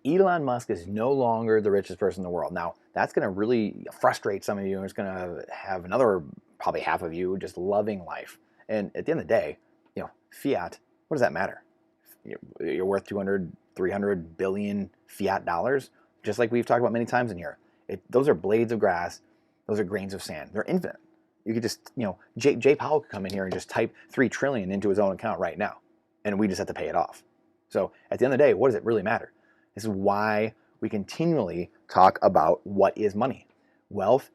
Elon Musk is no longer the richest person in the world. Now, that's going to really frustrate some of you, and it's going to have another, probably half of you, just loving life. And at the end of the day, fiat, what does that matter? You're worth 200, 300 billion fiat dollars, just like we've talked about many times in here. Those are blades of grass. Those are grains of sand. They're infinite. You could just, Jay Powell could come in here and just type 3 trillion into his own account right now, and we just have to pay it off. So at the end of the day, what does it really matter? This is why we continually talk about what is money. Wealth,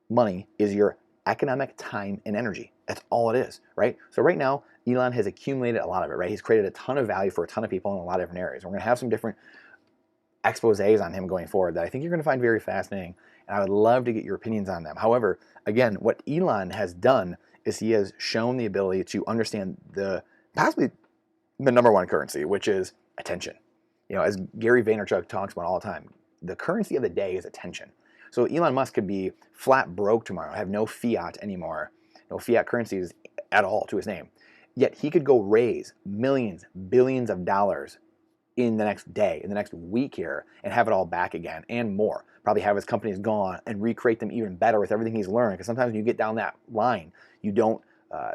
money, is your economic time and energy. That's all it is, right? So right now, Elon has accumulated a lot of it, right? He's created a ton of value for a ton of people in a lot of different areas. We're going to have some different exposés on him going forward that I think you're going to find very fascinating, and I would love to get your opinions on them. However, again, what Elon has done is he has shown the ability to understand possibly the number one currency, which is attention. As Gary Vaynerchuk talks about all the time, the currency of the day is attention. So Elon Musk could be flat broke tomorrow, have no fiat anymore, no fiat currencies at all to his name. Yet he could go raise millions, billions of dollars in the next day, in the next week here, and have it all back again and more. Probably have his companies gone and recreate them even better with everything he's learned. Because sometimes when you get down that line, you don't,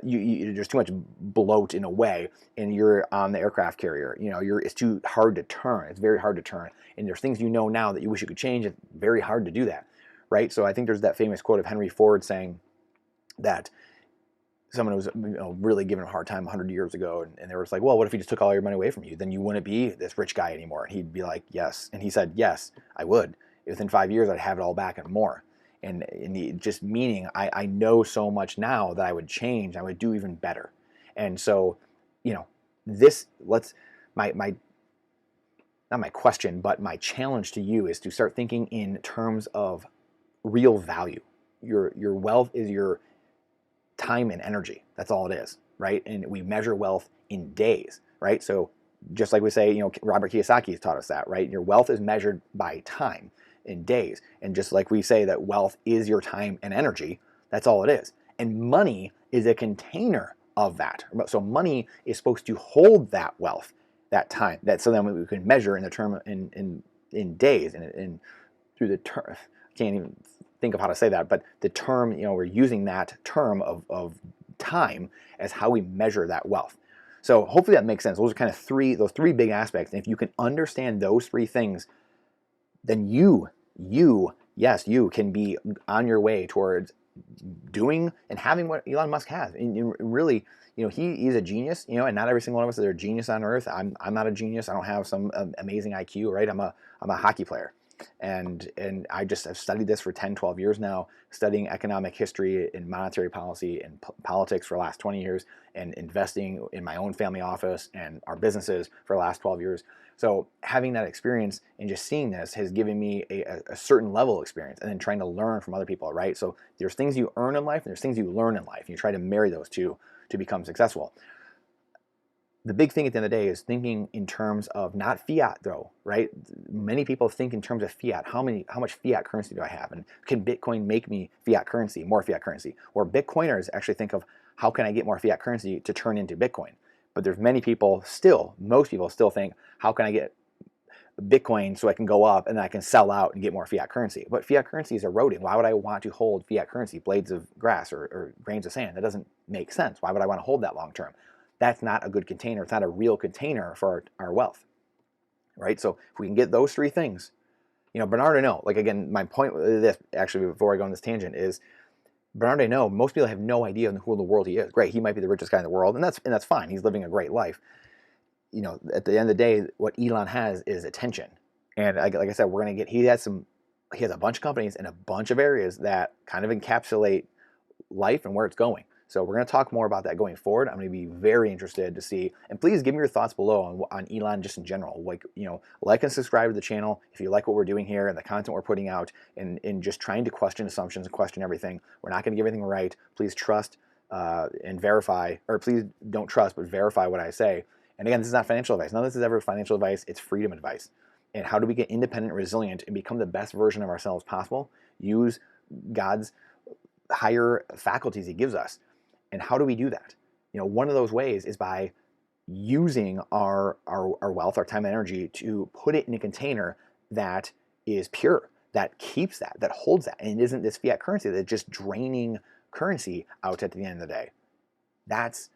there's too much bloat in a way, and you're on the aircraft carrier. It's too hard to turn. It's very hard to turn. And there's things now that you wish you could change. It's very hard to do that, right? So I think there's that famous quote of Henry Ford saying that someone was really giving him a hard time 100 years ago, and they were like, well, what if he just took all your money away from you? Then you wouldn't be this rich guy anymore. And he'd be like, yes. And he said, yes, I would. Within 5 years, I'd have it all back and more. And just meaning, I know so much now that I would change, I would do even better. And so, not my question, but my challenge to you is to start thinking in terms of real value. Your wealth is your time and energy. That's all it is, right? And we measure wealth in days, right? So just like we say, Robert Kiyosaki has taught us that, right? Your wealth is measured by time, in days. And just like we say that wealth is your time and energy, that's all it is. And money is a container of that. So money is supposed to hold that wealth, that time, so then we can measure in the term in days and through the term. Can't even think of how to say that, but the term, we're using that term of time as how we measure that wealth. So hopefully that makes sense. Those are kind of those three big aspects. And if you can understand those 3 things, then you can be on your way towards doing and having what Elon Musk has. And really, he's a genius, and not every single one of us is a genius on earth. I'm not a genius. I don't have some amazing IQ, right? I'm a hockey player. And I just have studied this for 10, 12 years now, studying economic history and monetary policy and politics for the last 20 years, and investing in my own family office and our businesses for the last 12 years. So having that experience and just seeing this has given me a certain level of experience, and then trying to learn from other people, right? So there's things you earn in life and there's things you learn in life, and you try to marry those two to become successful. The big thing at the end of the day is thinking in terms of not fiat, though, right? Many people think in terms of fiat. How much fiat currency do I have? And can Bitcoin make me fiat currency, more fiat currency? Or Bitcoiners actually think of, how can I get more fiat currency to turn into Bitcoin? But there's most people still think, how can I get Bitcoin so I can go up and then I can sell out and get more fiat currency? But fiat currency is eroding. Why would I want to hold fiat currency, blades of grass or grains of sand? That doesn't make sense. Why would I want to hold that long term? That's not a good container. It's not a real container for our wealth, right? So if we can get those 3 things, Bernard Arnault, like, again, my point with this, actually, before I go on this tangent, is Bernard Arnault, most people have no idea who in the world he is. Great, he might be the richest guy in the world, and that's fine. He's living a great life. At the end of the day, what Elon has is attention. And like I said, he has a bunch of companies in a bunch of areas that kind of encapsulate life and where it's going. So we're going to talk more about that going forward. I'm going to be very interested to see, and please give me your thoughts below on Elon just in general. Like and subscribe to the channel if you like what we're doing here and the content we're putting out, and just trying to question assumptions and question everything. We're not going to get everything right. Please trust and verify, or please don't trust, but verify what I say. And again, this is not financial advice. None of this is ever financial advice. It's freedom advice. And how do we get independent, resilient, and become the best version of ourselves possible? Use God's higher faculties He gives us. And how do we do that? One of those ways is by using our wealth, our time and energy, to put it in a container that is pure, that keeps that holds that, and it isn't this fiat currency that's just draining currency out at the end of the day. That's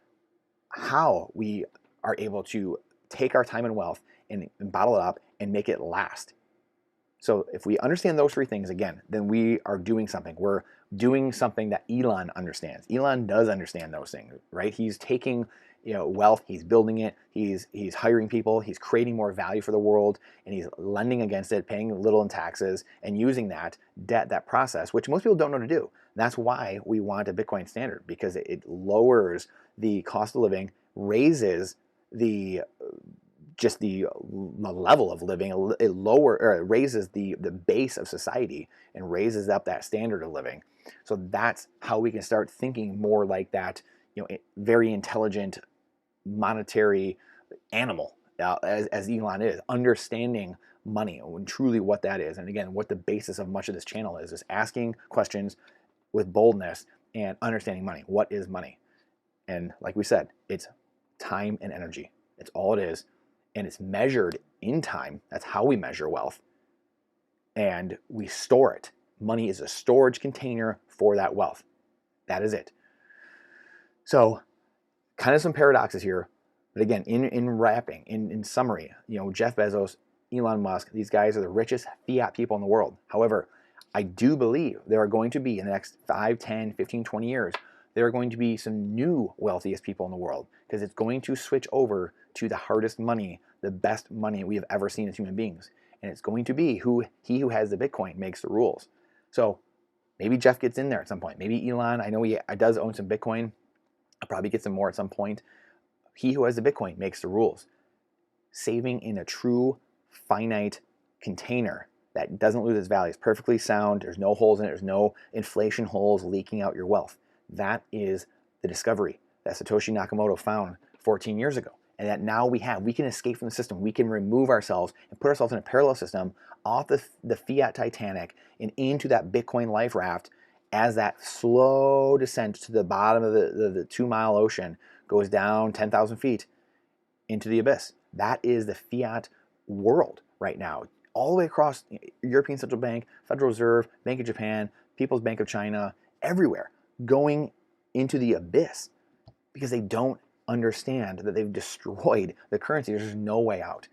how we are able to take our time and wealth and bottle it up and make it last. So if we understand those three things, again, then we are doing something. We're doing something that Elon understands. Elon does understand those things, right? He's taking, wealth, he's building it, he's hiring people, he's creating more value for the world, and he's lending against it, paying little in taxes, and using that debt, that process, which most people don't know to do. That's why we want a Bitcoin standard, because it lowers the cost of living, raises the level of living. It raises the base of society and raises up that standard of living. So that's how we can start thinking more like that, very intelligent monetary animal, as Elon is, understanding money and truly what that is. And again, what the basis of much of this channel is asking questions with boldness and understanding money. What is money? And like we said, it's time and energy. It's all it is. And it's measured in time. That's how we measure wealth. And we store it. Money is a storage container for that wealth. That is it. So kind of some paradoxes here. But again, in wrapping, in summary, Jeff Bezos, Elon Musk, these guys are the richest fiat people in the world. However, I do believe there are going to be, in the next 5, 10, 15, 20 years, there are going to be some new wealthiest people in the world, because it's going to switch over to the hardest money, the best money we have ever seen as human beings. And it's going to be he who has the Bitcoin makes the rules. So maybe Jeff gets in there at some point. Maybe Elon, I know he does own some Bitcoin. I'll probably get some more at some point. He who has the Bitcoin makes the rules. Saving in a true finite container that doesn't lose its value. It's perfectly sound. There's no holes in it. There's no inflation holes leaking out your wealth. That is the discovery that Satoshi Nakamoto found 14 years ago. And that now we can escape from the system. We can remove ourselves and put ourselves in a parallel system off the fiat Titanic and into that Bitcoin life raft, as that slow descent to the bottom of the 2-mile ocean goes down 10,000 feet into the abyss. That is the fiat world right now. All the way across European Central Bank, Federal Reserve, Bank of Japan, People's Bank of China, everywhere, going into the abyss because they don't understand that they've destroyed the currency. There's no way out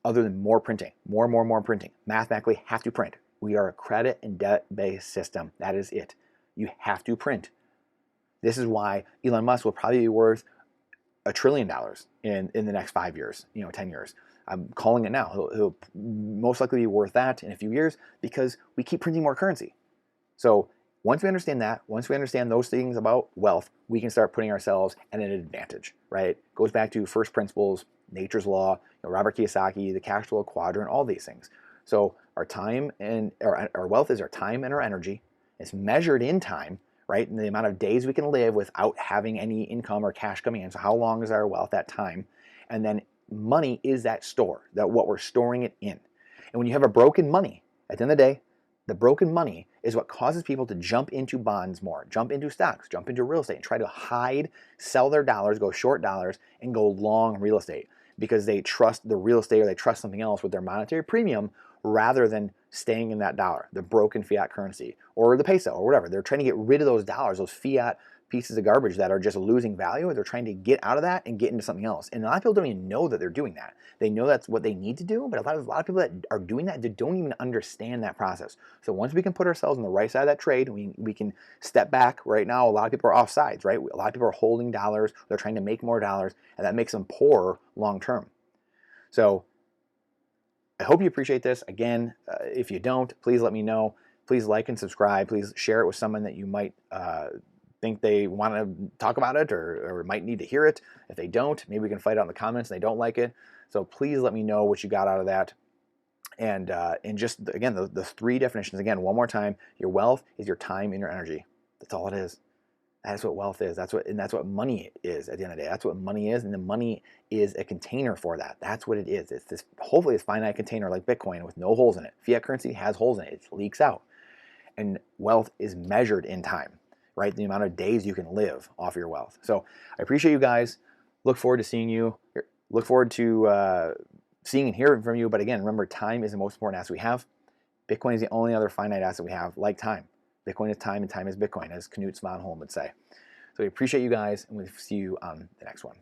other than more printing, more printing. Mathematically have to print. We are a credit and debt-based system. That is it. You have to print. This is why Elon Musk will probably be worth $1 trillion in the next 5 years, 10 years. I'm calling it now. He'll most likely be worth that in a few years because we keep printing more currency. So once we understand that, once we understand those things about wealth, we can start putting ourselves at an advantage, right? It goes back to first principles, nature's law, Robert Kiyosaki, the cash flow quadrant, all these things. So our time and our wealth is our time and our energy. It's measured in time, right? And the amount of days we can live without having any income or cash coming in. So how long is our wealth, that time? And then money is that store, that what we're storing it in. And when you have a broken money, at the end of the day, the broken money is what causes people to jump into bonds more, jump into stocks, jump into real estate, and try to hide, sell their dollars, go short dollars, and go long real estate because they trust the real estate or they trust something else with their monetary premium rather than staying in that dollar, the broken fiat currency, or the peso, or whatever. They're trying to get rid of those dollars, those fiat pieces of garbage that are just losing value. They're trying to get out of that and get into something else. And a lot of people don't even know that they're doing that. They know that's what they need to do, but a lot of people that are doing that, they don't even understand that process. So once we can put ourselves on the right side of that trade, we can step back. Right now, a lot of people are off sides, right? A lot of people are holding dollars. They're trying to make more dollars, and that makes them poorer long term. So I hope you appreciate this. Again, if you don't, please let me know. Please like and subscribe. Please share it with someone that you might think they want to talk about it or might need to hear it. If they don't, maybe we can fight out in the comments and they don't like it. So please let me know what you got out of that. And just, again, the three definitions, again, one more time. Your wealth is your time and your energy. That's all it is. That's what wealth is. That's what money is at the end of the day. That's what money is, and the money is a container for that. That's what it is. It's this, hopefully, this finite container like Bitcoin with no holes in it. Fiat currency has holes in it. It leaks out. And wealth is measured in time, right? The amount of days you can live off your wealth. So I appreciate you guys. Look forward to seeing you. Look forward to seeing and hearing from you. But again, remember, time is the most important asset we have. Bitcoin is the only other finite asset we have, like time. Bitcoin is time, and time is Bitcoin, as Knut Svanholm would say. So we appreciate you guys, and we'll see you on the next one.